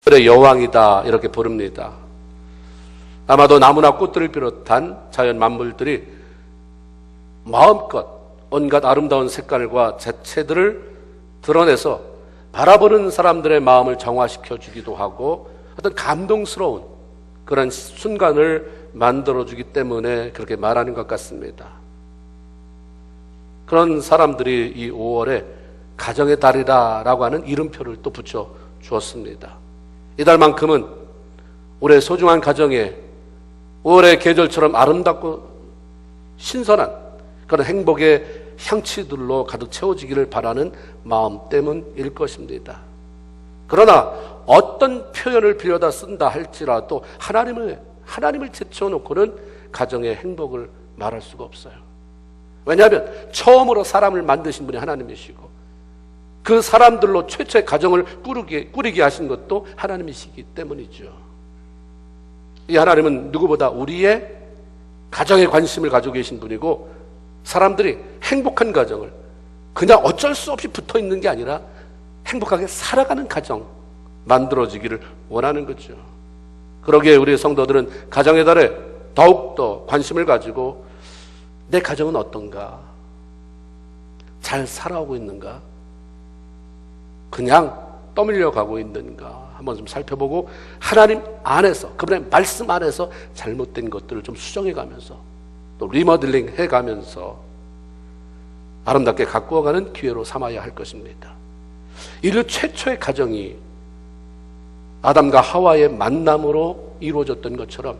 그래 여왕이다 이렇게 부릅니다. 아마도 나무나 꽃들을 비롯한 자연 만물들이 마음껏 온갖 아름다운 색깔과 재체들을 드러내서 바라보는 사람들의 마음을 정화시켜 주기도 하고 어떤 감동스러운 그런 순간을 만들어주기 때문에 그렇게 말하는 것 같습니다. 그런 사람들이 이 5월에 가정의 달이라고 하는 이름표를 또 붙여 주었습니다. 이달만큼은 우리의 소중한 가정에 5월의 계절처럼 아름답고 신선한 그런 행복의 향취들로 가득 채워지기를 바라는 마음 때문일 것입니다. 그러나 어떤 표현을 빌려다 쓴다 할지라도 하나님을 제쳐놓고는 가정의 행복을 말할 수가 없어요. 왜냐하면 처음으로 사람을 만드신 분이 하나님이시고 그 사람들로 최초의 가정을 꾸리게 하신 것도 하나님이시기 때문이죠. 이 하나님은 누구보다 우리의 가정에 관심을 가지고 계신 분이고 사람들이 행복한 가정을 그냥 어쩔 수 없이 붙어 있는 게 아니라 행복하게 살아가는 가정 만들어지기를 원하는 거죠. 그러기에 우리 성도들은 가정의 달에 더욱더 관심을 가지고 내 가정은 어떤가? 잘 살아오고 있는가? 그냥 떠밀려 가고 있는가? 한번 좀 살펴보고 하나님 안에서 그분의 말씀 안에서 잘못된 것들을 좀 수정해 가면서 또 리모델링 해 가면서 아름답게 가꾸어가는 기회로 삼아야 할 것입니다. 인류 최초의 가정이 아담과 하와의 만남으로 이루어졌던 것처럼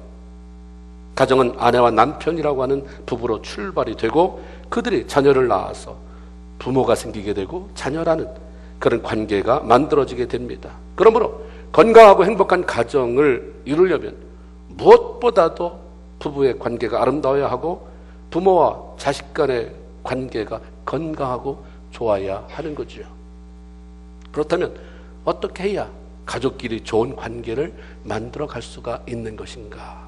가정은 아내와 남편이라고 하는 부부로 출발이 되고 그들이 자녀를 낳아서 부모가 생기게 되고 자녀라는 그런 관계가 만들어지게 됩니다. 그러므로 건강하고 행복한 가정을 이루려면 무엇보다도 부부의 관계가 아름다워야 하고 부모와 자식 간의 관계가 건강하고 좋아야 하는 거죠. 그렇다면 어떻게 해야 가족끼리 좋은 관계를 만들어 갈 수가 있는 것인가?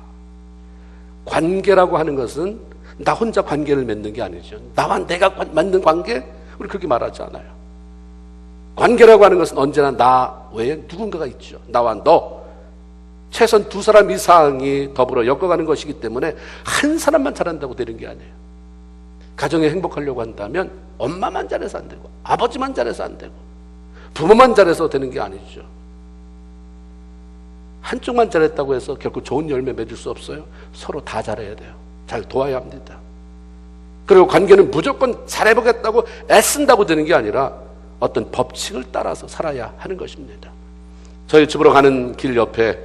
관계라고 하는 것은 나 혼자 관계를 맺는 게 아니죠. 나와 내가 맺는 관계? 우리 그렇게 말하지 않아요. 관계라고 하는 것은 언제나 나 외에 누군가가 있죠. 나와 너 최소한 두 사람 이상이 더불어 엮어가는 것이기 때문에 한 사람만 잘한다고 되는 게 아니에요. 가정이 행복하려고 한다면 엄마만 잘해서 안 되고 아버지만 잘해서 안 되고 부모만 잘해서 되는 게 아니죠. 한쪽만 잘했다고 해서 결코 좋은 열매 맺을 수 없어요. 서로 다 잘해야 돼요. 잘 도와야 합니다. 그리고 관계는 무조건 잘해보겠다고 애쓴다고 되는 게 아니라 어떤 법칙을 따라서 살아야 하는 것입니다. 저희 집으로 가는 길 옆에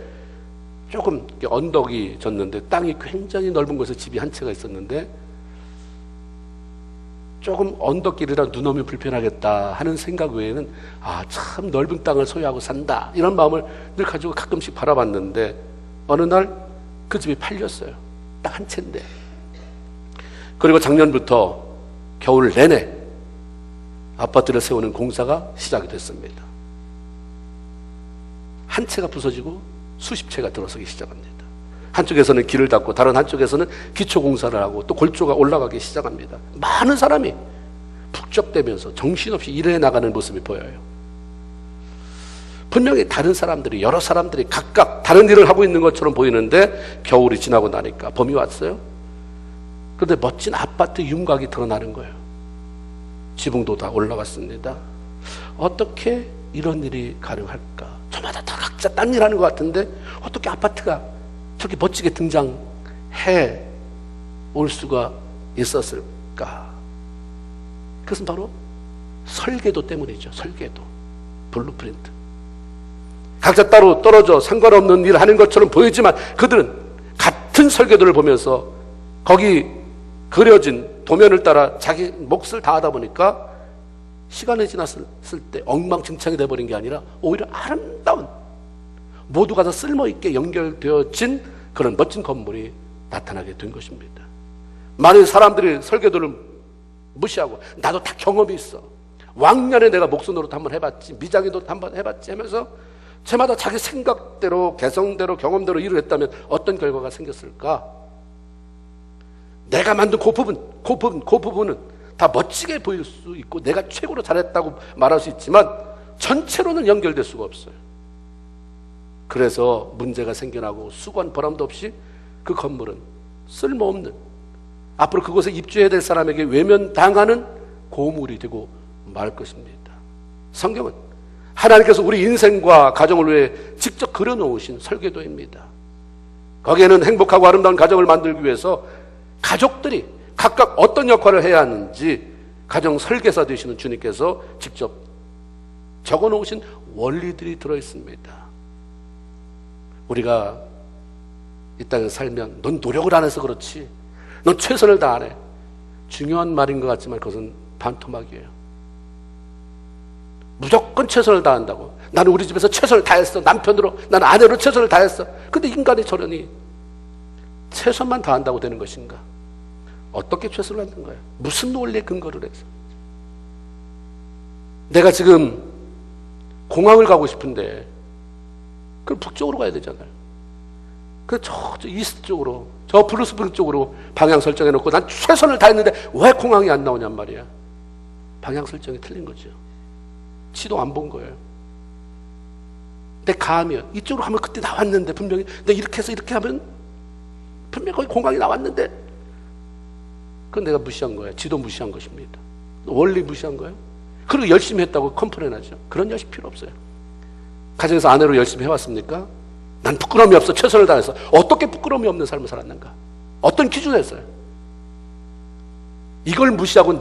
조금 언덕이 졌는데 땅이 굉장히 넓은 곳에 집이 한 채가 있었는데 조금 언덕길이라 눈 오면 불편하겠다 하는 생각 외에는 참 넓은 땅을 소유하고 산다 이런 마음을 늘 가지고 가끔씩 바라봤는데 어느 날 그 집이 팔렸어요. 딱 한 채인데. 그리고 작년부터 겨울 내내 아파트를 세우는 공사가 시작이 됐습니다. 한 채가 부서지고 수십 채가 들어서기 시작합니다. 한쪽에서는 길을 닫고 다른 한쪽에서는 기초공사를 하고 또 골조가 올라가기 시작합니다. 많은 사람이 북적대면서 정신없이 일해 나가는 모습이 보여요. 분명히 다른 사람들이 여러 사람들이 각각 다른 일을 하고 있는 것처럼 보이는데 겨울이 지나고 나니까 봄이 왔어요. 그런데 멋진 아파트 윤곽이 드러나는 거예요. 지붕도 다 올라갔습니다. 어떻게 이런 일이 가능할까? 저마다 다 각자 딴 일 하는 것 같은데 어떻게 아파트가 저렇게 멋지게 등장해 올 수가 있었을까? 그것은 바로 설계도 때문이죠. 설계도, 블루프린트. 각자 따로 떨어져 상관없는 일을 하는 것처럼 보이지만 그들은 같은 설계도를 보면서 거기 그려진 도면을 따라 자기 몫을 다하다 보니까 시간이 지났을 때 엉망진창이 돼버린 게 아니라 오히려 아름다운 모두가 다 쓸모있게 연결되어진 그런 멋진 건물이 나타나게 된 것입니다. 많은 사람들이 설계도를 무시하고 나도 다 경험이 있어. 왕년에 내가 목수 노릇 한번 해봤지, 미장이 노릇 한번 해봤지 하면서 저마다 자기 생각대로, 개성대로, 경험대로 일을 했다면 어떤 결과가 생겼을까? 내가 만든 그 부분은 다 멋지게 보일 수 있고 내가 최고로 잘했다고 말할 수 있지만 전체로는 연결될 수가 없어요. 그래서 문제가 생겨나고 수고한 보람도 없이 그 건물은 쓸모없는, 앞으로 그곳에 입주해야 될 사람에게 외면당하는 고물이 되고 말 것입니다. 성경은 하나님께서 우리 인생과 가정을 위해 직접 그려놓으신 설계도입니다. 거기에는 행복하고 아름다운 가정을 만들기 위해서 가족들이 각각 어떤 역할을 해야 하는지 가정 설계사 되시는 주님께서 직접 적어놓으신 원리들이 들어있습니다. 우리가 이 땅에 살면 넌 노력을 안 해서 그렇지, 넌 최선을 다하네, 중요한 말인 것 같지만 그것은 반토막이에요. 무조건 최선을 다한다고. 나는 우리 집에서 최선을 다했어. 남편으로, 나는 아내로 최선을 다했어. 근데 인간이 저러니 최선만 다한다고 되는 것인가? 어떻게 최선을 하는 거예요? 무슨 논리에 근거를 해서? 내가 지금 공항을 가고 싶은데 그럼 북쪽으로 가야 되잖아요. 그 저 이스트 쪽으로, 저 블루스프링 쪽으로 방향 설정해 놓고 난 최선을 다했는데 왜 공항이 안 나오냔 말이야. 방향 설정이 틀린 거죠. 지도 안 본 거예요. 내 감이야. 이쪽으로 하면 그때 나왔는데 분명히 내가 이렇게 해서 이렇게 하면 분명히 거기 공항이 나왔는데, 그건 내가 무시한 거예요. 지도 무시한 것입니다. 원리 무시한 거예요. 그리고 열심히 했다고 컴플레인하죠. 그런 열심 필요 없어요. 가정에서 아내로 열심히 해왔습니까? 난 부끄러움이 없어. 최선을 다해서. 어떻게 부끄러움이 없는 삶을 살았는가? 어떤 기준에서요? 이걸 무시하고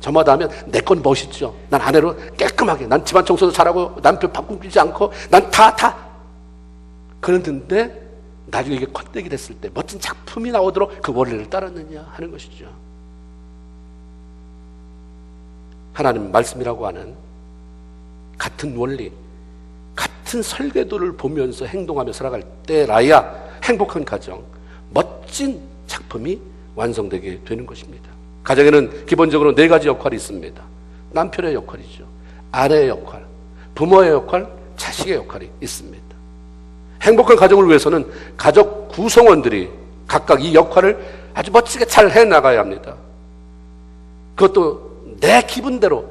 저마다 하면 내 건 멋있죠. 난 아내로 깔끔하게, 난 집안 청소도 잘하고 남편 밥 굶기지 않고 난 다. 그런데 나중에 이게 컷되기 됐을 때 멋진 작품이 나오도록 그 원리를 따랐느냐 하는 것이죠. 하나님 말씀이라고 하는 같은 원리, 같은 설계도를 보면서 행동하며 살아갈 때라야 행복한 가정, 멋진 작품이 완성되게 되는 것입니다. 가정에는 기본적으로 4가지 역할이 있습니다. 남편의 역할이죠. 아내의 역할, 부모의 역할, 자식의 역할이 있습니다. 행복한 가정을 위해서는 가족 구성원들이 각각 이 역할을 아주 멋지게 잘 해나가야 합니다. 그것도 내 기분대로,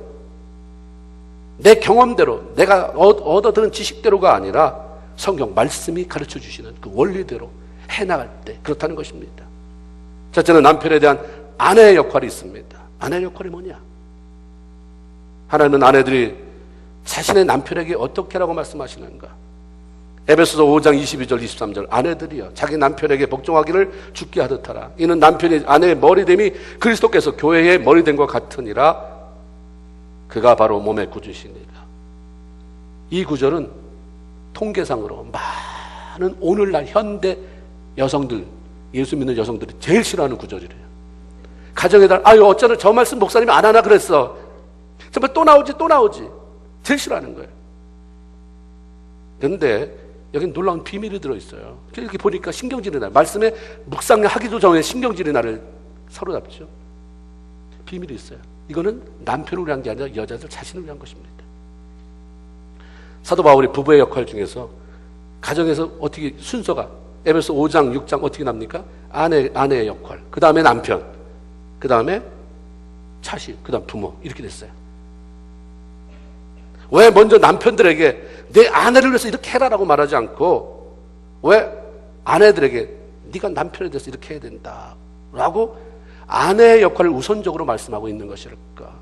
내 경험대로, 내가 얻어드는 지식대로가 아니라 성경 말씀이 가르쳐 주시는 그 원리대로 해나갈 때 그렇다는 것입니다. 첫째는 남편에 대한 아내의 역할이 있습니다. 아내의 역할이 뭐냐? 하나님은 아내들이 자신의 남편에게 어떻게 하라고 말씀하시는가? 에베소서 5장 22절 23절 아내들이여 자기 남편에게 복종하기를 주께 하듯 하라. 이는 남편이 아내의 머리됨이 그리스도께서 교회의 머리됨과 같으니라. 그가 바로 몸의 구주시니라. 이 구절은 통계상으로 많은 오늘날 현대 여성들, 예수 믿는 여성들이 제일 싫어하는 구절이래요. 가정에다 어쩌나 저 말씀 목사님이 안 하나 그랬어. 정말 또 나오지. 제일 싫어하는 거예요. 그런데 여긴 놀라운 비밀이 들어있어요. 이렇게 보니까 신경질이 나요. 말씀에 묵상하기도 전에 신경질이 나를 사로잡죠. 비밀이 있어요. 이거는 남편을 위한 게 아니라 여자들 자신을 위한 것입니다. 사도 바울이 부부의 역할 중에서 가정에서 어떻게 순서가 에베소 5장 6장 어떻게 납니까? 아내의 역할, 그 다음에 남편, 그 다음에 자식, 그 다음 부모, 이렇게 됐어요. 왜 먼저 남편들에게 내 아내를 위해서 이렇게 해라라고 말하지 않고 왜 아내들에게 네가 남편에 대해서 이렇게 해야 된다 라고 아내의 역할을 우선적으로 말씀하고 있는 것일까?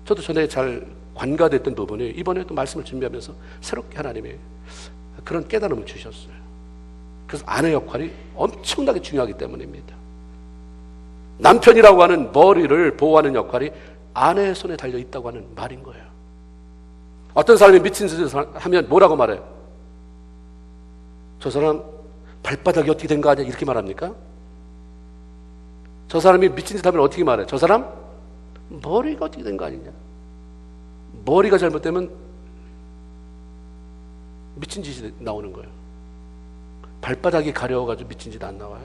저도 전에 잘 관가됐던 부분이 이번에 또 말씀을 준비하면서 새롭게 하나님이 그런 깨달음을 주셨어요. 그래서 아내 역할이 엄청나게 중요하기 때문입니다. 남편이라고 하는 머리를 보호하는 역할이 아내의 손에 달려 있다고 하는 말인 거예요. 어떤 사람이 미친 짓을 하면 뭐라고 말해요? 저 사람 발바닥이 어떻게 된 거 아니야? 이렇게 말합니까? 저 사람이 미친 짓 하면 어떻게 말해요? 저 사람 머리가 어떻게 된 거 아니냐? 머리가 잘못되면 미친 짓이 나오는 거예요. 발바닥이 가려워가지고 미친 짓 안 나와요.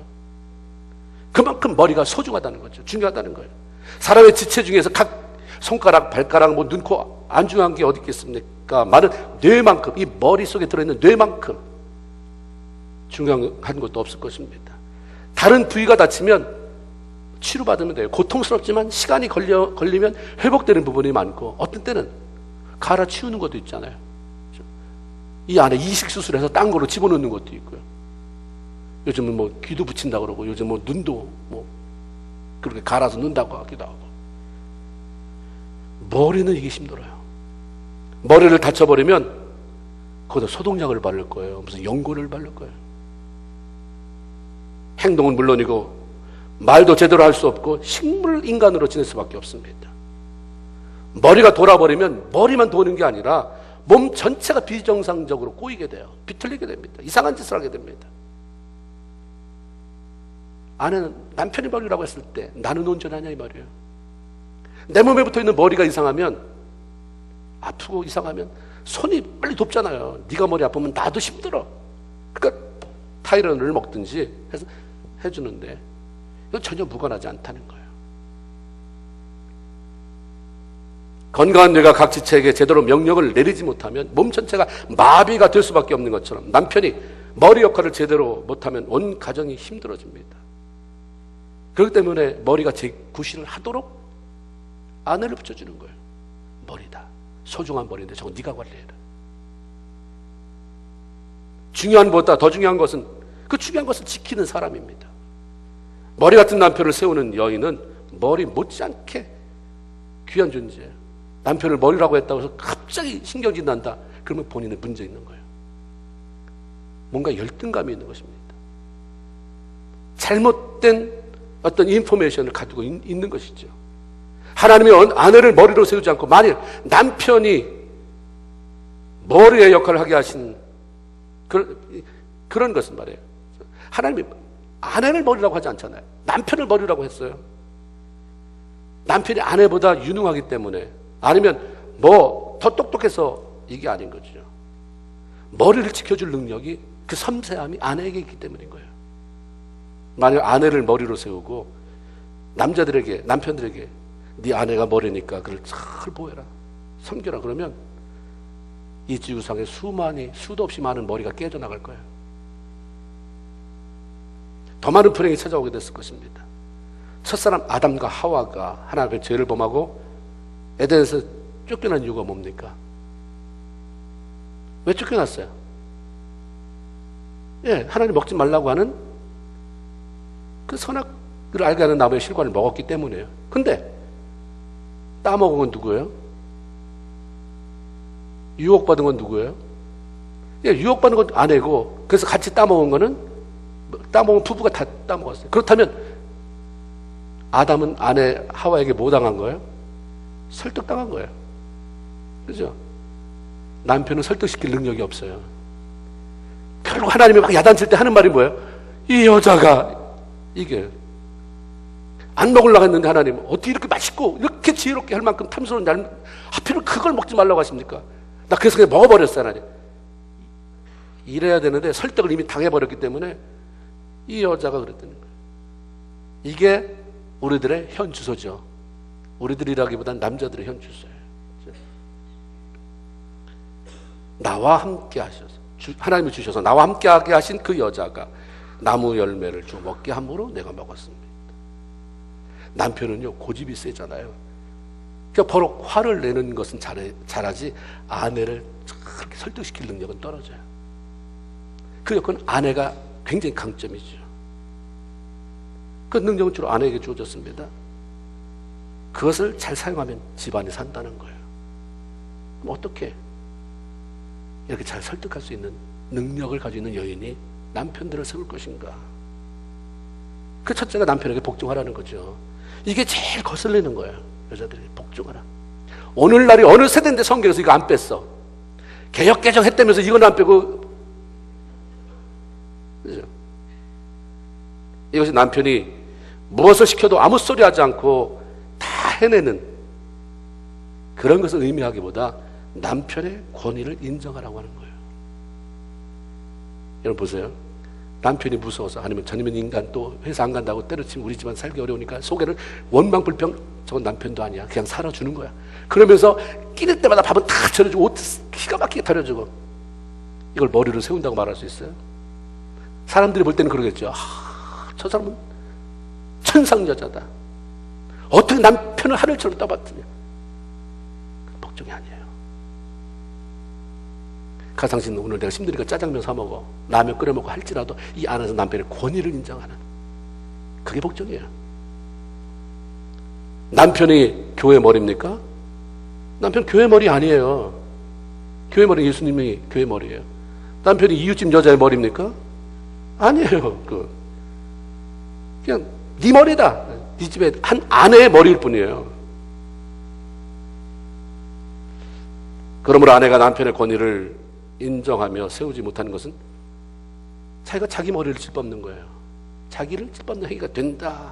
그만큼 머리가 소중하다는 거죠. 중요하다는 거예요. 사람의 지체 중에서 각 손가락, 발가락, 눈, 코 안 중요한 게 어디 있겠습니까? 말은 뇌만큼, 이 머릿속에 들어있는 뇌만큼 중요한 것도 없을 것입니다. 다른 부위가 다치면 치료받으면 돼요. 고통스럽지만 시간이 걸리면 회복되는 부분이 많고 어떤 때는 갈아치우는 것도 있잖아요. 이 안에 이식 수술해서 딴 거로 집어넣는 것도 있고요. 요즘은 뭐 귀도 붙인다 그러고, 요즘 뭐 눈도 뭐 그렇게 갈아서 넣는다고 하기도 하고. 머리는 이게 힘들어요. 머리를 다쳐버리면 거기다 소독약을 바를 거예요. 무슨 연고를 바를 거예요. 행동은 물론이고 말도 제대로 할 수 없고 식물 인간으로 지낼 수밖에 없습니다. 머리가 돌아버리면 머리만 도는 게 아니라 몸 전체가 비정상적으로 꼬이게 돼요. 비틀리게 됩니다. 이상한 짓을 하게 됩니다. 아내는 남편이 머리라고 했을 때 나는 온전하냐 이 말이에요. 내 몸에 붙어있는 머리가 이상하면, 아프고 이상하면 손이 빨리 돕잖아요. 네가 머리 아프면 나도 힘들어. 그러니까 타이레놀을 먹든지 해서 해주는데 이건 전혀 무관하지 않다는 거예요. 건강한 뇌가 각지체에게 제대로 명령을 내리지 못하면 몸 전체가 마비가 될 수밖에 없는 것처럼 남편이 머리 역할을 제대로 못하면 온 가정이 힘들어집니다. 그렇기 때문에 머리가 재구실을 하도록 아내를 붙여주는 거예요. 머리다. 소중한 머리인데 저거 네가 관리해라. 중요한 것보다 더 중요한 것은 그 중요한 것을 지키는 사람입니다. 머리 같은 남편을 세우는 여인은 머리 못지않게 귀한 존재예요. 남편을 머리라고 했다고 해서 갑자기 신경질 난다. 그러면 본인은 문제 있는 거예요. 뭔가 열등감이 있는 것입니다. 잘못된 어떤 인포메이션을 가지고 있는 것이죠. 하나님이 아내를 머리로 세우지 않고 만일 남편이 머리의 역할을 하게 하신 그런 것은 말이에요. 하나님이 아내를 머리라고 하지 않잖아요. 남편을 머리라고 했어요. 남편이 아내보다 유능하기 때문에, 아니면 뭐 더 똑똑해서 이게 아닌 거죠. 머리를 지켜줄 능력이, 그 섬세함이 아내에게 있기 때문인 거예요. 만약 아내를 머리로 세우고 남자들에게, 남편들에게 네 아내가 머리니까 그를 잘 보여라, 섬겨라 그러면 이 지구상에 수도 없이 많은 머리가 깨져나갈 거예요. 더 많은 불행이 찾아오게 됐을 것입니다. 첫사람 아담과 하와가 하나님의 죄를 범하고 에덴에서 쫓겨난 이유가 뭡니까? 왜 쫓겨났어요? 하나님 먹지 말라고 하는 그 선악을 알게 하는 나무의 실과를 먹었기 때문이에요. 근데 따먹은 건 누구예요? 유혹받은 건 누구예요? 유혹받은 건 아내고, 그래서 같이 따먹은 거는, 따먹은 부부가 다 따먹었어요. 그렇다면 아담은 아내 하와에게 뭐 당한 거예요? 설득당한 거예요. 그죠? 남편은 설득시킬 능력이 없어요. 결국 하나님이 막 야단칠 때 하는 말이 뭐예요? 이 여자가 이게 안 먹으려고 했는데 하나님 어떻게 이렇게 맛있고 이렇게 지혜롭게 할 만큼 탐스러운 하필은 그걸 먹지 말라고 하십니까? 나 그래서 그냥 먹어버렸어요. 하나님. 이래야 되는데 설득을 이미 당해버렸기 때문에 이 여자가 그랬다는 거예요. 이게 우리들의 현 주소죠. 우리들이라기보다는 남자들의 현 주소예요. 나와 함께 하셔서, 하나님이 주셔서 나와 함께 하게 하신 그 여자가 나무 열매를 좀 먹게 함으로 내가 먹었습니다. 남편은요 고집이 세잖아요. 그러니까 버럭 화를 내는 것은 잘하지 아내를 그렇게 설득시킬 능력은 떨어져요. 그 여건 아내가 굉장히 강점이죠. 그 능력은 주로 아내에게 주어졌습니다. 그것을 잘 사용하면 집안이 산다는 거예요. 그럼 어떻게 이렇게 잘 설득할 수 있는 능력을 가지고 있는 여인이 남편들을 세울 것인가? 그 첫째가 남편에게 복종하라는 거죠. 이게 제일 거슬리는 거예요. 여자들이 복종하라. 오늘날이 어느 세대인데 성경에서 이거 안 뺐어. 개혁 개정했다면서 이건 안 빼고, 그죠? 이것이 남편이 무엇을 시켜도 아무 소리 하지 않고 다 해내는 그런 것을 의미하기보다 남편의 권위를 인정하라고 하는 거예요. 여러분 보세요. 남편이 무서워서, 아니면 저녁면 인간 또 회사 안 간다고 때려치면 우리 집안 살기 어려우니까 속에는 원망불평, 저건 남편도 아니야, 그냥 살아주는 거야. 그러면서 끼는 때마다 밥은 다 차려주고 옷 기가 막히게 차려주고, 이걸 머리로 세운다고 말할 수 있어요? 사람들이 볼 때는 그러겠죠. 저 사람은 천상여자다. 어떻게 남편을 하늘처럼 떠받드냐. 복종이 아니에요. 가상신 오늘 내가 힘드니까 짜장면 사 먹어, 라면 끓여 먹고 할지라도 이 안에서 남편의 권위를 인정하는, 그게 복종이에요. 남편이 교회 머리입니까? 남편 교회 머리 아니에요. 교회 머리 예수님이 교회 머리예요. 남편이 이웃집 여자의 머리입니까? 아니에요. 그냥 네 머리다. 네 집에 한 아내의 머리일 뿐이에요. 그러므로 아내가 남편의 권위를 인정하며 세우지 못하는 것은 자기가 자기 머리를 짓밟는 거예요. 자기를 짓밟는 행위가 된다.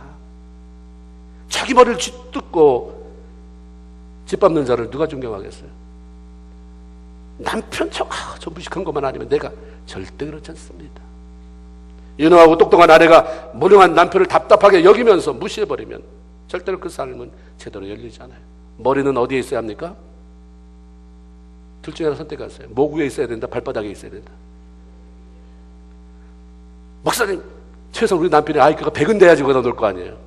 자기 머리를 짓뜯고 짓밟는 자를 누가 존경하겠어요? 남편 저 무식한 것만 아니면 내가 절대 그렇지 않습니다. 유능하고 똑똑한 아내가 무능한 남편을 답답하게 여기면서 무시해버리면 절대로 그 삶은 제대로 열리지 않아요. 머리는 어디에 있어야 합니까? 둘 중에 하나 선택하세요. 목 위에 있어야 된다, 발바닥에 있어야 된다. 목사님, 최소 우리 남편이 IQ가 100은 돼야지 거기다 놓을 거 아니에요.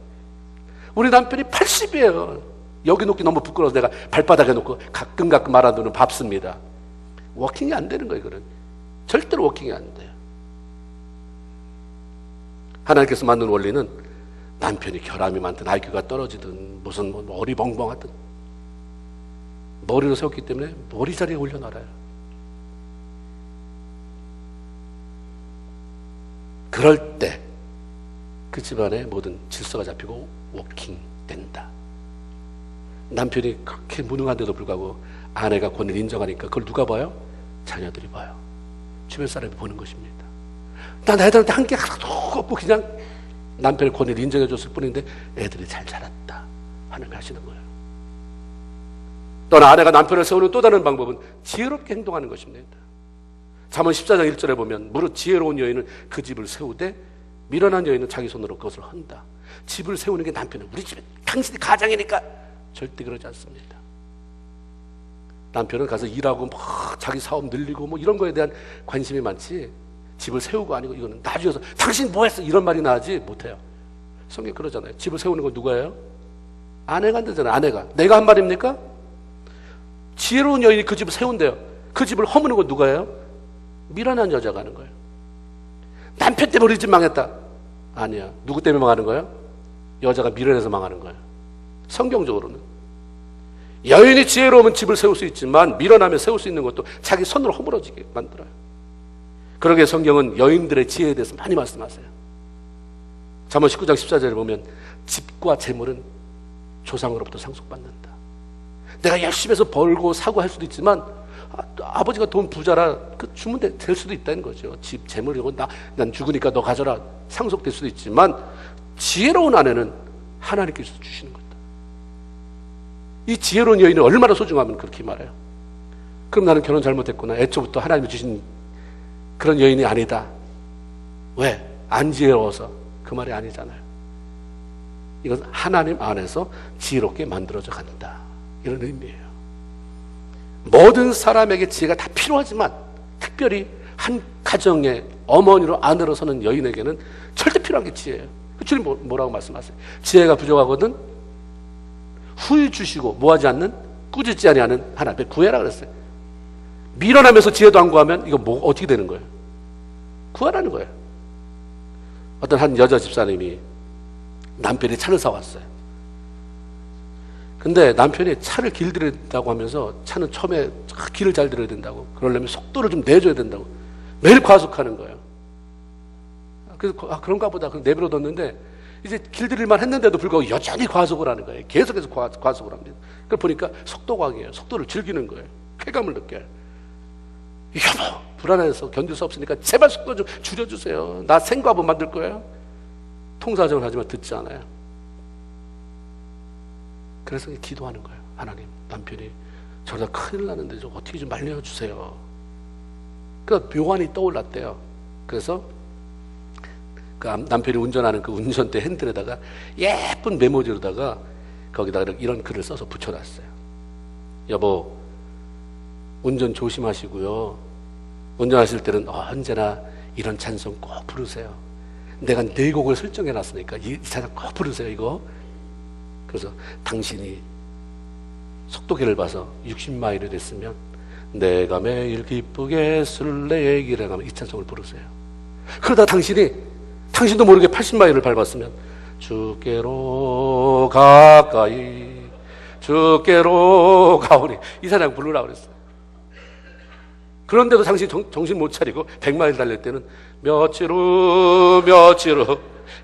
우리 남편이 80이에요. 여기 놓기 너무 부끄러워서 내가 발바닥에 놓고 가끔 말아두는 밥습니다. 워킹이 안 되는 거예요, 그런. 절대로 워킹이 안 돼요. 하나님께서 만든 원리는 남편이 결함이 많든 IQ가 떨어지든 무슨 어리벙벙하든 머리로 세웠기 때문에 머리 자리에 올려놔요. 그럴 때 그 집안의 모든 질서가 잡히고 워킹 된다. 남편이 그렇게 무능한데도 불구하고 아내가 권위를 인정하니까 그걸 누가 봐요? 자녀들이 봐요. 주변 사람이 보는 것입니다. 난 애들한테 한 게 하나도 없고 그냥 남편의 권위를 인정해 줬을 뿐인데 애들이 잘 자랐다. 하나님이 하시는 거예요. 또한 아내가 남편을 세우는 또 다른 방법은 지혜롭게 행동하는 것입니다. 잠언 14장 1절에 보면 무릇 지혜로운 여인은 그 집을 세우되 미련한 여인은 자기 손으로 그것을 헌다. 집을 세우는 게 남편은 우리 집에 당신이 가장이니까 절대 그러지 않습니다. 남편은 가서 일하고 막 자기 사업 늘리고 뭐 이런 거에 대한 관심이 많지 집을 세우고 아니고 이거는 나중에서 당신 뭐 했어? 이런 말이 나지 못해요. 성경 그러잖아요. 집을 세우는 건 누가 해요? 아내가 한다잖아요. 아내가. 내가 한 말입니까? 지혜로운 여인이 그 집을 세운대요. 그 집을 허무는 건 누가 해요? 미련한 여자가 하는 거예요. 남편 때문에 우리 집 망했다. 아니야. 누구 때문에 망하는 거예요? 여자가 미련해서 망하는 거예요. 성경적으로는. 여인이 지혜로우면 집을 세울 수 있지만 미련하면 세울 수 있는 것도 자기 손으로 허물어지게 만들어요. 그러게 성경은 여인들의 지혜에 대해서 많이 말씀하세요. 잠언 19장 14절에 보면 집과 재물은 조상으로부터 상속받는다. 내가 열심히 해서 벌고 사고 할 수도 있지만 아버지가 돈 부자라 주면 될 수도 있다는 거죠. 집, 재물 이거 난 죽으니까 너 가져라 상속될 수도 있지만 지혜로운 아내는 하나님께서 주시는 거다. 이 지혜로운 여인은 얼마나 소중하면 그렇게 말해요. 그럼 나는 결혼 잘못했구나. 애초부터 하나님이 주신 그런 여인이 아니다. 왜? 안 지혜로워서. 그 말이 아니잖아요. 이건 하나님 안에서 지혜롭게 만들어져 간다. 이런 의미예요. 모든 사람에게 지혜가 다 필요하지만 특별히 한 가정의 어머니로 아내로 서는 여인에게는 절대 필요한 게 지혜예요. 주님 뭐라고 말씀하세요? 지혜가 부족하거든 후히 주시고 뭐하지 않는 꾸짖지 아니하는 하나님 구해라 그랬어요. 미련하면서 지혜도 안 구하면 이거 뭐 어떻게 되는 거예요? 구하라는 거예요. 어떤 한 여자 집사님이 남편이 차를 사왔어요. 근데 남편이 차를 길들여야 된다고 하면서 차는 처음에 길을 잘 들여야 된다고 그러려면 속도를 좀 내줘야 된다고 매일 과속하는 거예요. 그래서 그런가 보다 내버려 뒀는데 이제 길들일만 했는데도 불구하고 여전히 과속을 하는 거예요. 계속해서 과속을 합니다. 그걸 보니까 속도 과잉이에요. 속도를 즐기는 거예요. 쾌감을 느껴요. 여보 불안해서 견딜 수 없으니까 제발 속도 좀 줄여주세요. 나 생과부 만들 거예요. 통사정을 하지만 듣지 않아요. 그래서 기도하는 거예요. 하나님 남편이 저러다 큰일 나는데 좀 어떻게 좀 말려주세요. 그러니까 묘안이 떠올랐대요. 그래서 그 남편이 운전하는 그 운전대 핸들에다가 예쁜 메모지로다가 거기다가 이런 글을 써서 붙여놨어요. 여보 운전 조심하시고요. 운전하실 때는 언제나 이런 찬송 꼭 부르세요. 내가 4곡을 설정해놨으니까 이 찬송 꼭 부르세요. 이거. 그래서 당신이 속도계를 봐서 60마일이 됐으면 내가 매일 기쁘게 술래 얘기를 하면 이 찬송을 부르세요. 그러다 당신도 모르게 80마일을 밟았으면 주께로 가까이 주께로 가오리 이 사랑 부르라고 그랬어요. 그런데도 당신 정신 못 차리고 100마일 달릴 때는 며칠 후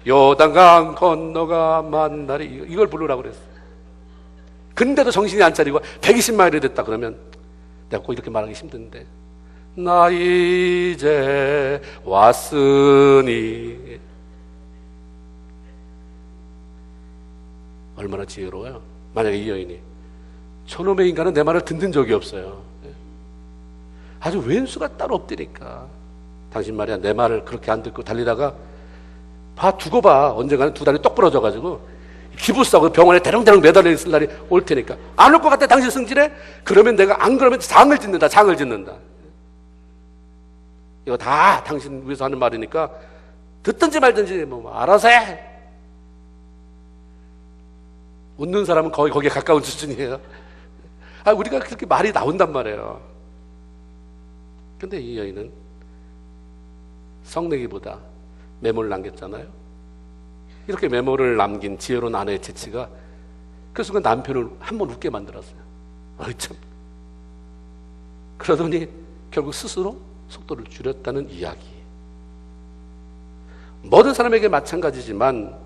요단강 건너가 만나리 이걸 부르라고 그랬어요. 근데도 정신이 안 차리고 120마일이 됐다 그러면 내가 꼭 이렇게 말하기 힘든데 나 이제 왔으니 얼마나 지혜로워요. 만약에 이 여인이 저놈의 인간은 내 말을 듣는 적이 없어요. 아주 왼수가 따로 없다니까. 당신 말이야 내 말을 그렇게 안 듣고 달리다가 두고 봐. 언젠가는 두 다리 똑 부러져가지고 기부싸고 병원에 대롱대롱 매달려 있을 날이 올 테니까. 안 올 것 같아 당신 승질에? 그러면 내가 안 그러면 장을 짓는다. 이거 다 당신 위해서 하는 말이니까 듣든지 말든지 뭐 알아서 해. 웃는 사람은 거의 거기에 가까운 수준이에요. 우리가 그렇게 말이 나온단 말이에요. 근데 이 여인은 성내기보다 메모를 남겼잖아요. 이렇게 메모를 남긴 지혜로운 아내의 재치가 그 순간 남편을 한번 웃게 만들었어요. 참. 그러더니 결국 스스로 속도를 줄였다는 이야기. 모든 사람에게 마찬가지지만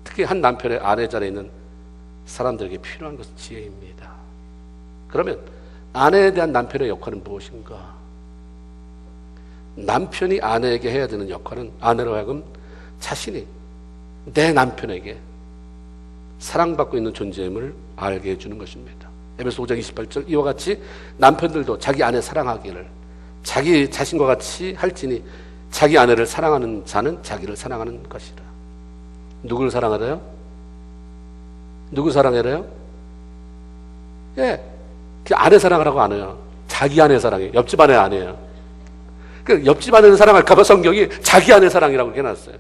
특히 한 남편의 아내 자리에 있는 사람들에게 필요한 것은 지혜입니다. 그러면 아내에 대한 남편의 역할은 무엇인가? 남편이 아내에게 해야 되는 역할은 아내로 하여금 자신이 내 남편에게 사랑받고 있는 존재임을 알게 해주는 것입니다. 에베소 5장 28절 이와 같이 남편들도 자기 아내 사랑하기를 자기 자신과 같이 할지니 자기 아내를 사랑하는 자는 자기를 사랑하는 것이라. 누구를 사랑하래요? 누구 사랑하래요? 그 아내 사랑하라고 안 해요. 자기 아내 사랑해. 옆집 아내 아니에요. 그 옆집 아내는 사랑할까봐 성경이 자기 아내 사랑이라고 이렇게 해놨어요.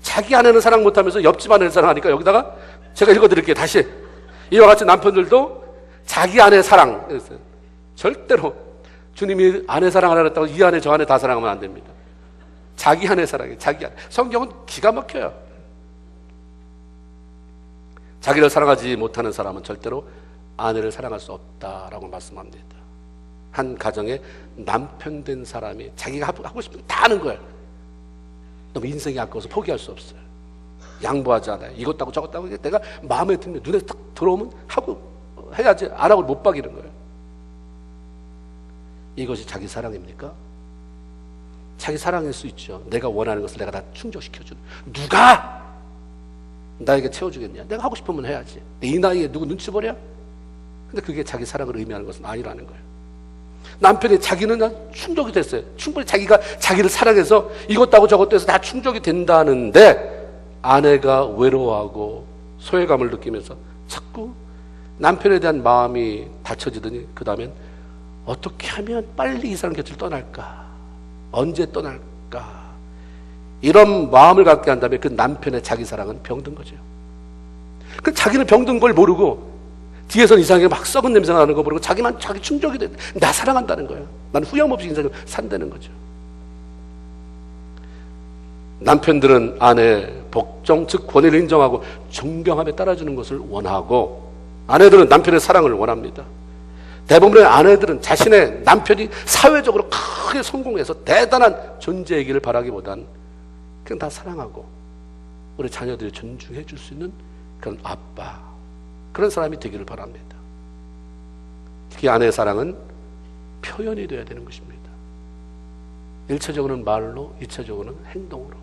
자기 아내는 사랑 못하면서 옆집 아내를 사랑하니까 여기다가 제가 읽어드릴게요. 다시 이와 같이 남편들도 자기 아내 사랑. 절대로 주님이 아내 사랑하라 그랬다고 이 아내 저 아내 다 사랑하면 안 됩니다. 자기 아내 사랑해. 자기 아내. 성경은 기가 막혀요. 자기를 사랑하지 못하는 사람은 절대로 아내를 사랑할 수 없다라고 말씀합니다. 한 가정에 남편 된 사람이 자기가 하고 싶은 거 다 하는 거예요. 너무 인생이 아까워서 포기할 수 없어요. 양보하지 않아요. 이것 하고 저것 하고 내가 마음에 들면 눈에 딱 들어오면 하고 해야지 안 하고 못 박이는 거예요. 이것이 자기 사랑입니까? 자기 사랑일 수 있죠. 내가 원하는 것을 내가 다 충족시켜주는. 누가 나에게 채워주겠냐? 내가 하고 싶으면 해야지. 이 나이에 누구 눈치 보랴? 근데 그게 자기 사랑을 의미하는 것은 아니라는 거예요. 남편이 자기는 충족이 됐어요. 충분히 자기가 자기를 사랑해서 이것도 하고 저것도 해서 다 충족이 된다는데 아내가 외로워하고 소외감을 느끼면서 자꾸 남편에 대한 마음이 닫혀지더니 그 다음엔 어떻게 하면 빨리 이 사람 곁을 떠날까? 언제 떠날까? 이런 마음을 갖게 한다면 그 남편의 자기 사랑은 병든 거죠. 그 자기는 병든 걸 모르고 뒤에서 이상하게 막 썩은 냄새 나는 거 모르고 자기만 자기 충족이 돼. 나 사랑한다는 거예요. 난 후회없이 인생을 산다는 거죠. 남편들은 아내의 복종 즉 권위를 인정하고 존경하며 따라주는 것을 원하고 아내들은 남편의 사랑을 원합니다. 대부분의 아내들은 자신의 남편이 사회적으로 크게 성공해서 대단한 존재이기를 바라기보단 그냥 다 사랑하고 우리 자녀들이 존중해 줄 수 있는 그런 아빠 그런 사람이 되기를 바랍니다. 특히 아내의 사랑은 표현이 되어야 되는 것입니다. 1차적으로는 말로 2차적으로는 행동으로.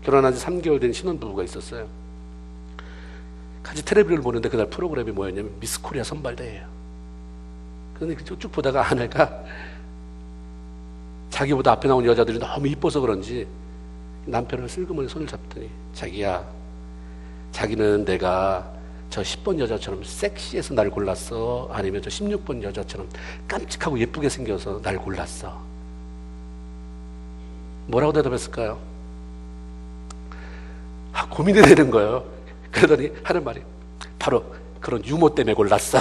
결혼한 지 3개월 된 신혼부부가 있었어요. 같이 텔레비를 보는데 그날 프로그램이 뭐였냐면 미스 코리아 선발대회예요. 그런데 쭉 보다가 아내가 자기보다 앞에 나온 여자들이 너무 이뻐서 그런지 남편을 슬그머니 손을 잡더니 자기야, 자기는 내가 저 10번 여자처럼 섹시해서 날 골랐어? 아니면 저 16번 여자처럼 깜찍하고 예쁘게 생겨서 날 골랐어? 뭐라고 대답했을까요? 고민이 되는 거예요. 그러더니 하는 말이 바로 그런 유머 때문에 골랐어.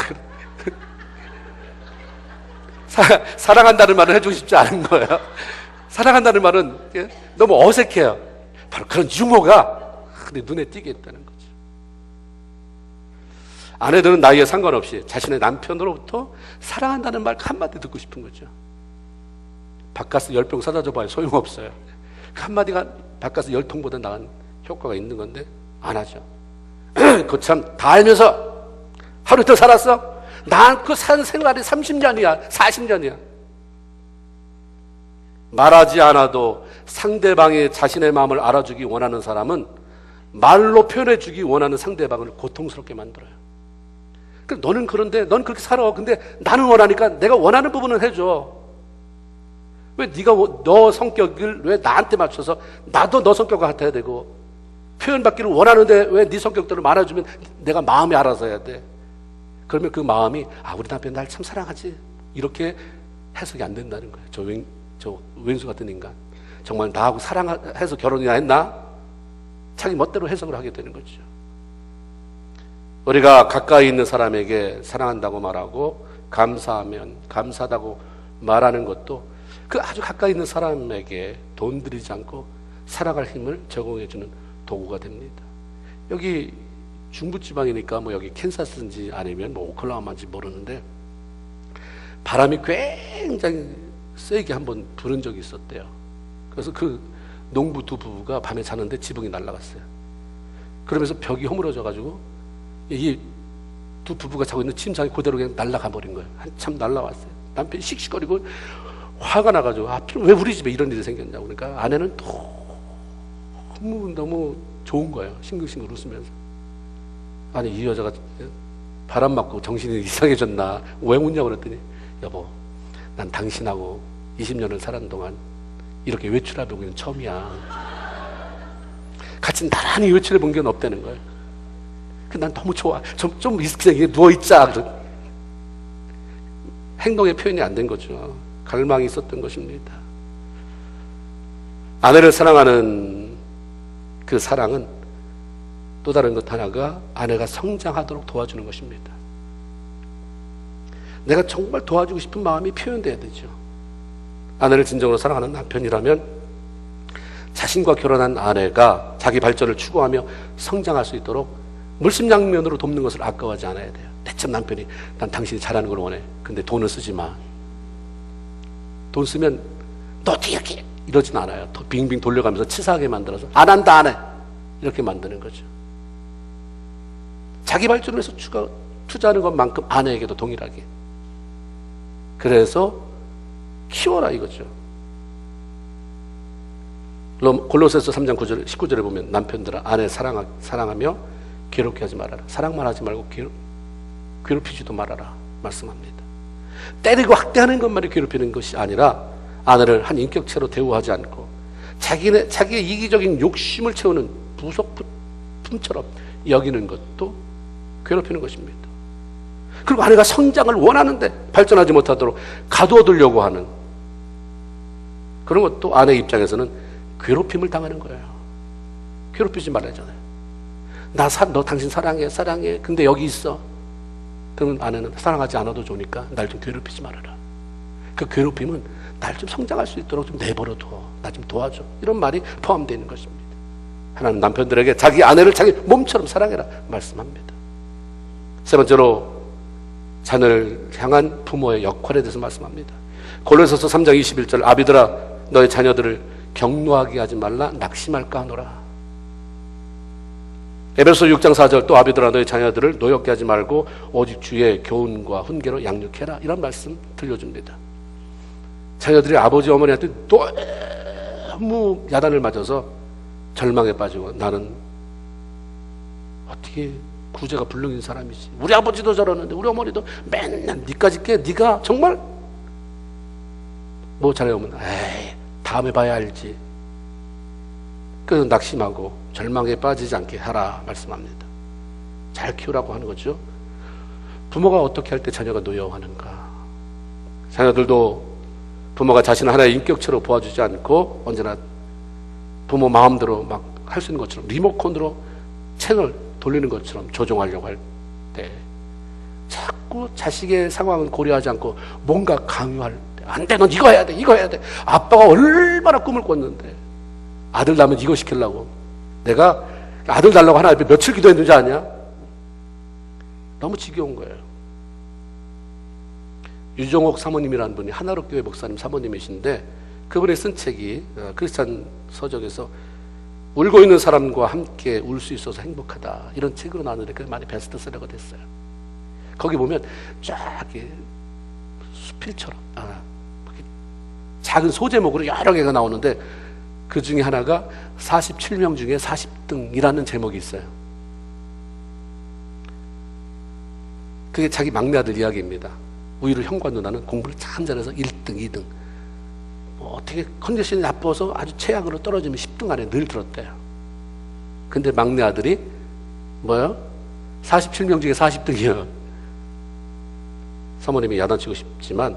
사랑한다는 말을 해주고 싶지 않은 거예요. 사랑한다는 말은 너무 어색해요. 바로 그런 유머가 눈에 띄게 했다는 거죠. 아내들은 나이에 상관없이 자신의 남편으로부터 사랑한다는 말 한마디 듣고 싶은 거죠. 바카스 10병 사다 줘봐요. 소용없어요. 그 한마디가 바카스 10통보다 나은 효과가 있는 건데 안 하죠. 그참 다 알면서 하루 이틀 살았어? 난 그 산 생활이 30년이야 40년이야. 말하지 않아도 상대방이 자신의 마음을 알아주기 원하는 사람은 말로 표현해주기 원하는 상대방을 고통스럽게 만들어요. 너는 그런데 넌 그렇게 살아. 근데 나는 원하니까 내가 원하는 부분은 해줘. 왜 네가 너 성격을 왜 나한테 맞춰서 나도 너 성격 같아야 되고 표현받기를 원하는데 왜 네 성격대로 말해주면 내가 마음이 알아서 해야 돼. 그러면 그 마음이 우리 남편 날 참 사랑하지 이렇게 해석이 안 된다는 거예요. 저 왼수 같은 인간 정말 나하고 사랑해서 결혼이나 했나? 자기 멋대로 해석을 하게 되는 거죠. 우리가 가까이 있는 사람에게 사랑한다고 말하고 감사하면 감사하다고 말하는 것도 그 아주 가까이 있는 사람에게 돈 들이지 않고 살아갈 힘을 제공해주는 도구가 됩니다. 여기 중부지방이니까 여기 캔사스인지 아니면 오클라호마인지 모르는데 바람이 굉장히 세게 한번 부른 적이 있었대요. 그래서 그 농부 두 부부가 밤에 자는데 지붕이 날아갔어요. 그러면서 벽이 허물어져가지고 이 두 부부가 자고 있는 침상이 그대로 그냥 날아가 버린 거예요. 한참 날아왔어요. 남편이 씩씩거리고 화가 나가지고 왜 우리 집에 이런 일이 생겼냐고. 그러니까 아내는 너무 좋은 거예요. 싱글싱글 웃으면서. 아니 이 여자가 바람 맞고 정신이 이상해졌나 왜 웃냐고 그랬더니 여보 난 당신하고 20년을 살았는 동안 이렇게 외출해 보기는 처음이야. 같이 나란히 외출해 본 게 없다는 거예요. 난 너무 좋아. 좀 그냥 누워있자. 행동의 표현이 안 된 거죠. 갈망이 있었던 것입니다. 아내를 사랑하는 그 사랑은 또 다른 것 하나가 아내가 성장하도록 도와주는 것입니다. 내가 정말 도와주고 싶은 마음이 표현돼야 되죠. 아내를 진정으로 사랑하는 남편이라면 자신과 결혼한 아내가 자기 발전을 추구하며 성장할 수 있도록 물심양면으로 돕는 것을 아까워하지 않아야 돼요. 대체 남편이 난 당신이 잘하는 걸 원해. 근데 돈을 쓰지 마. 돈 쓰면 너 어떻게 이렇게 이러진 않아요. 더 빙빙 돌려가면서 치사하게 만들어서 안 한다 안 해. 이렇게 만드는 거죠. 자기 발전을 위해서 투자하는 것만큼 아내에게도 동일하게. 그래서 키워라 이거죠. 골로새서 3장 9절, 19절에 보면 남편들아 아내 사랑하며 괴롭게 하지 말아라. 사랑만 하지 말고 괴롭히지도 말아라 말씀합니다. 때리고 학대하는 것만이 괴롭히는 것이 아니라 아내를 한 인격체로 대우하지 않고 자기의 이기적인 욕심을 채우는 부속품처럼 여기는 것도 괴롭히는 것입니다. 그리고 아내가 성장을 원하는데 발전하지 못하도록 가두어두려고 하는 그런 것도 아내 입장에서는 괴롭힘을 당하는 거예요. 괴롭히지 말라잖아요. 너 당신 사랑해. 근데 여기 있어. 그러면 아내는 사랑하지 않아도 좋으니까 날 좀 괴롭히지 말아라. 그 괴롭힘은 날 좀 성장할 수 있도록 좀 내버려둬. 나 좀 도와줘. 이런 말이 포함되어 있는 것입니다. 하나님 남편들에게 자기 아내를 자기 몸처럼 사랑해라 말씀합니다. 세 번째로 자녀를 향한 부모의 역할에 대해서 말씀합니다. 골로새서 3장 21절 아비들아 너의 자녀들을 격노하게 하지 말라 낙심할까 하노라. 에베소 6장 4절 또 아비들아 너희 자녀들을 노엽게 하지 말고 오직 주의 교훈과 훈계로 양육해라. 이런 말씀 들려줍니다. 자녀들이 아버지 어머니한테 너무 야단을 맞아서 절망에 빠지고 나는 어떻게 구제가 불능인 사람이지. 우리 아버지도 저러는데 우리 어머니도 맨날 니까지 깨. 니가 정말 뭐 잘해오면 에이 다음에 봐야 알지. 그래서 낙심하고 절망에 빠지지 않게 하라 말씀합니다. 잘 키우라고 하는 거죠. 부모가 어떻게 할 때 자녀가 노여워하는가. 자녀들도 부모가 자신을 하나의 인격체로 보아주지 않고 언제나 부모 마음대로 막 할 수 있는 것처럼 리모컨으로 채널 돌리는 것처럼 조종하려고 할 때 자꾸 자꾸 자식의 상황을 고려하지 않고 뭔가 강요할 때, 안 돼, 넌 이거 해야 돼, 이거 해야 돼. 아빠가 얼마나 꿈을 꿨는데 아들 낳으면 이거 시키려고. 내가 아들 달라고 하나님 앞에 며칠 기도했는지 아냐? 너무 지겨운 거예요. 유종옥 사모님이라는 분이 하나로교회 목사님 사모님이신데, 그분이 쓴 책이 크리스찬 서적에서 울고 있는 사람과 함께 울 수 있어서 행복하다, 이런 책으로 나왔는데 그게 많이 베스트셀러가 됐어요. 거기 보면 쫙 수필처럼 작은 소제목으로 여러 개가 나오는데, 그 중에 하나가 47명 중에 40등이라는 제목이 있어요. 그게 자기 막내 아들 이야기입니다. 오히려 형과 누나는 공부를 참 잘해서 1등, 2등, 뭐 어떻게 컨디션이 나빠서 아주 최악으로 떨어지면 10등 안에 늘 들었대요. 근데 막내 아들이 뭐요? 47명 중에 40등이요. 사모님이 야단치고 싶지만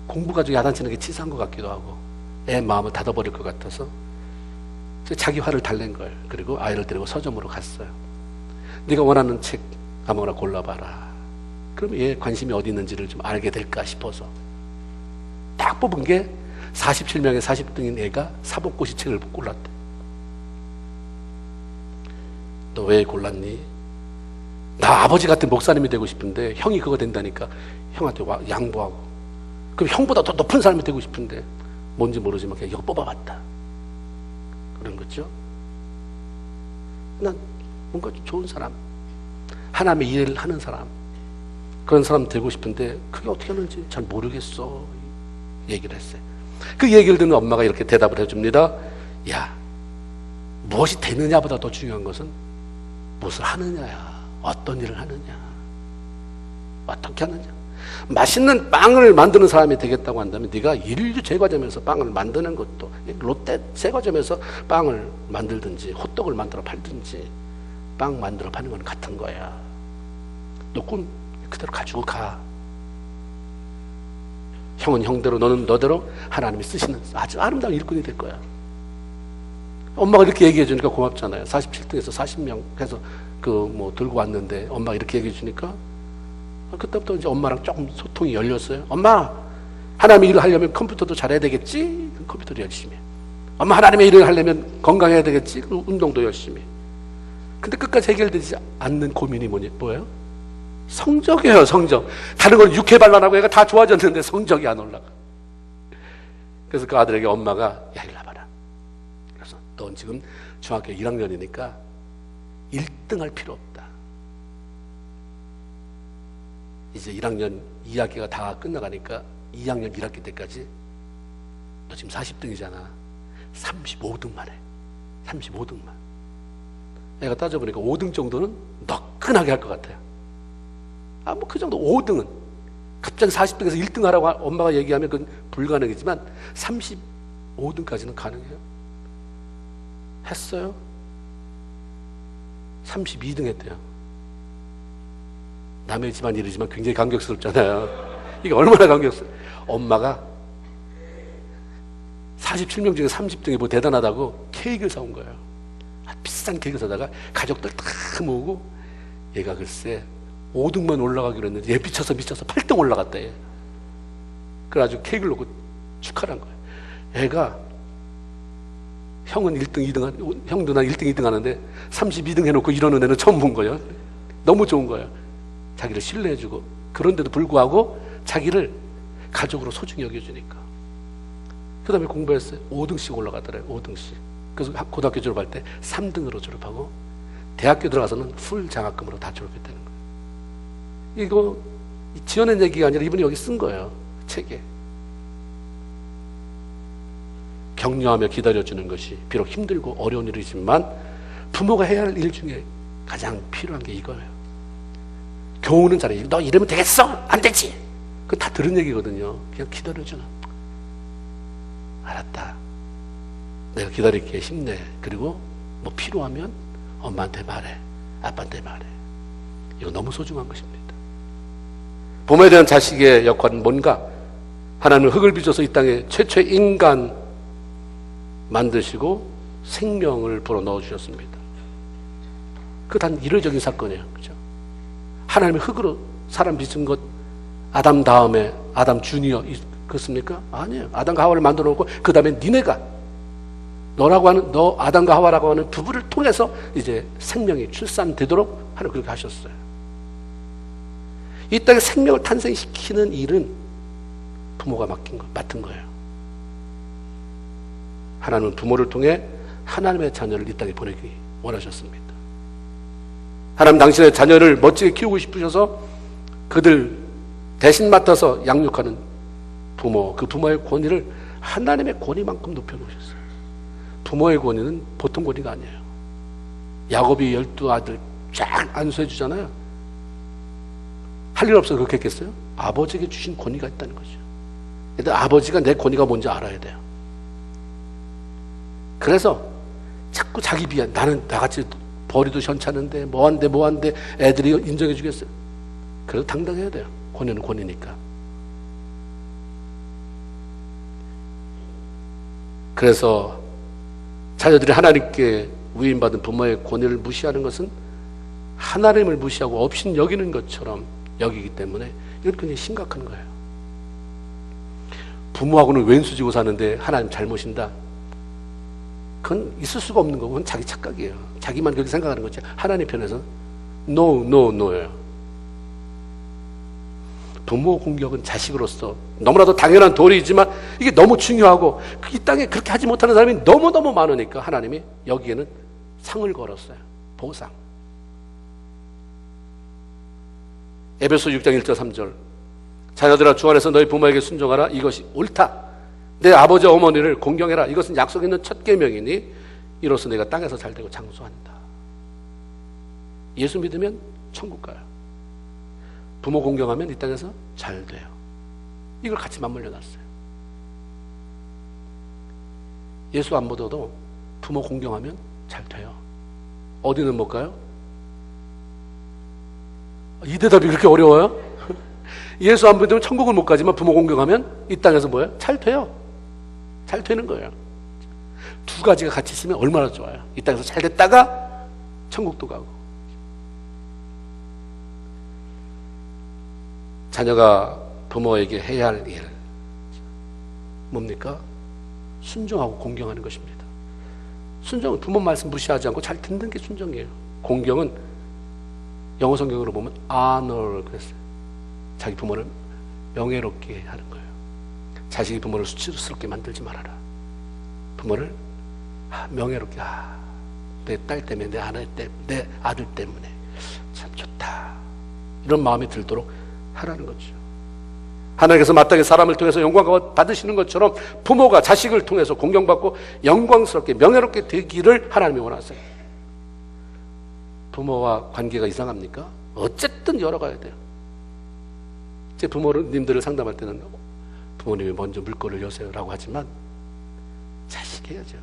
공부 가지고 야단치는 게 치사한 것 같기도 하고 애 마음을 닫아버릴 것 같아서 자기 화를 달랜 거예요. 그리고 아이를 데리고 서점으로 갔어요. 네가 원하는 책 아무거나 골라봐라. 그러면 얘 관심이 어디 있는지를 좀 알게 될까 싶어서 딱 뽑은 게 47명의 40등인 애가 사법고시 책을 골랐대. 너 왜 골랐니? 나 아버지 같은 목사님이 되고 싶은데 형이 그거 된다니까 형한테 양보하고, 그럼 형보다 더 높은 사람이 되고 싶은데 뭔지 모르지만 그냥 이거 뽑아봤다, 그런 거죠. 난 뭔가 좀 좋은 사람, 하나님의 일을 하는 사람, 그런 사람 되고 싶은데 그게 어떻게 하는지 잘 모르겠어, 얘기를 했어요. 그 얘기를 듣는 엄마가 이렇게 대답을 해줍니다. 야, 무엇이 되느냐보다 더 중요한 것은 무엇을 하느냐야. 어떤 일을 하느냐, 어떻게 하느냐. 맛있는 빵을 만드는 사람이 되겠다고 한다면 네가 인류 제과점에서 빵을 만드는 것도, 롯데 제과점에서 빵을 만들든지 호떡을 만들어 팔든지 빵 만들어 파는 건 같은 거야. 너 꿈 그대로 가지고 가. 형은 형대로, 너는 너대로 하나님이 쓰시는 아주 아름다운 일꾼이 될 거야. 엄마가 이렇게 얘기해 주니까 고맙잖아요. 47등에서 40명 해서 뭐 들고 왔는데 엄마가 이렇게 얘기해 주니까 그때부터 이제 엄마랑 조금 소통이 열렸어요. 엄마, 하나님의 일을 하려면 컴퓨터도 잘해야 되겠지? 컴퓨터도 열심히 해. 엄마, 하나님의 일을 하려면 건강해야 되겠지? 운동도 열심히 해. 근데 끝까지 해결되지 않는 고민이 뭐예요? 성적이에요. 성적. 다른 건 육해반란하고 얘가 다 좋아졌는데 성적이 안 올라가. 그래서 그 아들에게 엄마가, 야, 일로 와봐라. 그래서 넌 지금 중학교 1학년이니까 1등 할 필요 없다. 이제 1학년 2학기가 다 끝나가니까 2학년 1학기 때까지 너 지금 40등이잖아. 35등만 해. 35등만. 애가 따져보니까 5등 정도는 너끈하게 할 것 같아요. 뭐 그 정도. 5등은 갑자기 40등에서 1등 하라고 엄마가 얘기하면 그건 불가능이지만 35등까지는 가능해요. 했어요. 32등 했대요. 남의 집안 일이지만 굉장히 감격스럽잖아요. 이게 얼마나 감격스러워. 엄마가 47명 중에 30등이 뭐 대단하다고 케이크를 사온 거예요. 비싼 케이크를 사다가 가족들 다 모으고 얘가 글쎄 5등만 올라가기로 했는데 얘 미쳐서 8등 올라갔대. 그래가지고 케이크를 놓고 축하를 한 거예요. 애가 형은 1등, 2등, 형 누나 1등, 2등 하는데 32등 해놓고 이러는 애는 처음 본 거예요. 너무 좋은 거예요. 자기를 신뢰해주고, 그런데도 불구하고 자기를 가족으로 소중히 여겨주니까. 그 다음에 공부했어요. 5등씩 올라가더래요. 5등씩. 그래서 고등학교 졸업할 때 3등으로 졸업하고 대학교 들어가서는 풀 장학금으로 다 졸업했다는 거예요. 이거 지어낸 얘기가 아니라 이분이 여기 쓴 거예요. 책에. 격려하며 기다려주는 것이 비록 힘들고 어려운 일이지만 부모가 해야 할 일 중에 가장 필요한 게 이거예요. 교훈은 잘해. 너 이러면 되겠어? 안 되지? 그거 다 들은 얘기거든요. 그냥 기다려주는. 알았다. 내가 기다릴게. 힘내. 그리고 뭐 필요하면 엄마한테 말해. 아빠한테 말해. 이거 너무 소중한 것입니다. 부모에 대한 자식의 역할은 뭔가? 하나님은 흙을 빚어서 이 땅에 최초의 인간 만드시고 생명을 불어 넣어 주셨습니다. 그 단 이례적인 사건이에요. 그죠? 하나님의 흙으로 사람 빚은 것 아담 다음에 아담 주니어 그렇습니까? 아니에요. 아담과 하와를 만들어 놓고 그 다음에 니네가 너라고 하는 너 아담과 하와라고 하는 부부를 통해서 이제 생명이 출산되도록 하나님 그렇게 하셨어요. 이 땅에 생명을 탄생시키는 일은 부모가 맡은 거예요. 하나님은 부모를 통해 하나님의 자녀를 이 땅에 보내기 원하셨습니다. 하나님 당신의 자녀를 멋지게 키우고 싶으셔서 그들 대신 맡아서 양육하는 부모, 그 부모의 권위를 하나님의 권위만큼 높여놓으셨어요. 부모의 권위는 보통 권위가 아니에요. 야곱이 12아들 쫙 안수해 주잖아요. 할 일 없어서 그렇게 했겠어요? 아버지에게 주신 권위가 있다는 거죠. 근데 아버지가 내 권위가 뭔지 알아야 돼요. 그래서 자꾸 자기 비하, 나는 나같이 벌이도 현찮은데 뭐한데 애들이 인정해 주겠어요? 그래도 당당해야 돼요. 권위는 권위니까. 그래서 자녀들이 하나님께 위임받은 부모의 권위를 무시하는 것은 하나님을 무시하고 없인 여기는 것처럼 여기기 때문에 이건 굉장히 심각한 거예요. 부모하고는 왼수지고 사는데 하나님 잘 모신다? 그건 있을 수가 없는 거고 그건 자기 착각이에요. 자기만 그렇게 생각하는 거지. 하나님 편에서는 no예요. 부모 공격은 자식으로서 너무나도 당연한 도리이지만 이게 너무 중요하고 이 땅에 그렇게 하지 못하는 사람이 너무너무 많으니까 하나님이 여기에는 상을 걸었어요. 보상. 에베소 6장 1절 3절 자녀들아 주 안에서 너희 부모에게 순종하라. 이것이 옳다. 내 아버지 어머니를 공경해라. 이것은 약속 있는 첫 계명이니 이로써 내가 땅에서 잘되고 장수한다. 예수 믿으면 천국 가요. 부모 공경하면 이 땅에서 잘 돼요. 이걸 같이 맞물려 놨어요. 예수 안 믿어도 부모 공경하면 잘 돼요. 어디는 못 가요? 이 대답이 그렇게 어려워요? 예수 안 믿으면 천국을 못 가지만 부모 공경하면 이 땅에서 뭐예요? 잘 돼요. 잘 되는 거예요. 두 가지가 같이 있으면 얼마나 좋아요. 이 땅에서 잘 됐다가 천국도 가고. 자녀가 부모에게 해야 할 일 뭡니까? 순종하고 공경하는 것입니다. 순종은 부모 말씀 무시하지 않고 잘 듣는 게 순종이에요. 공경은 영어 성경으로 보면 honor 그랬어요. 자기 부모를 명예롭게 하는 거예요. 자식이 부모를 수치스럽게 만들지 말아라. 부모를 명예롭게 내 딸 때문에 내 아들 때문에 참 좋다. 이런 마음이 들도록 하라는 거죠. 하나님께서 마땅히 사람을 통해서 영광을 받으시는 것처럼 부모가 자식을 통해서 공경받고 영광스럽게 명예롭게 되기를 하나님이 원하세요. 부모와 관계가 이상합니까? 어쨌든 열어가야 돼요. 제 부모님들을 상담할 때는 부모님이 먼저 물꼬를 여세요 라고 하지만 자식 해야죠.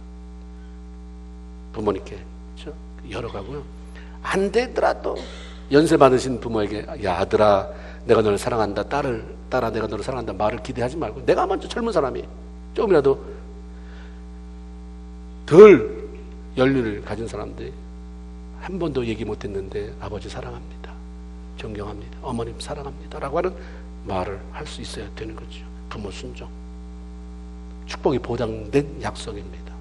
부모님께 그렇죠? 열어가고요. 안 되더라도 연세 많으신 부모에게 야 아들아 내가 너를 사랑한다, 딸아 내가 너를 사랑한다 말을 기대하지 말고 내가 먼저 젊은 사람이 조금이라도 덜 연륜을 가진 사람들이 한 번도 얘기 못했는데 아버지 사랑합니다, 존경합니다, 어머님 사랑합니다 라고 하는 말을 할 수 있어야 되는 거죠. 부모 순종, 축복이 보장된 약속입니다.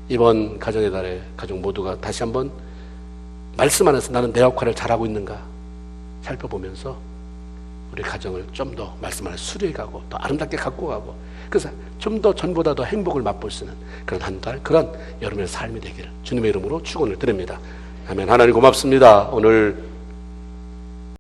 이번 가정의 달에 가족 모두가 다시 한번 말씀 안에서 나는 내 역할을 잘하고 있는가 살펴보면서 우리 가정을 좀 더 말씀 안에 수리해가고 더 아름답게 갖고 가고 그래서 좀 더 전보다 더 행복을 맛볼 수 있는 그런 한 달, 그런 여러분의 삶이 되기를 주님의 이름으로 축원을 드립니다. 아멘. 하나님 고맙습니다. 오늘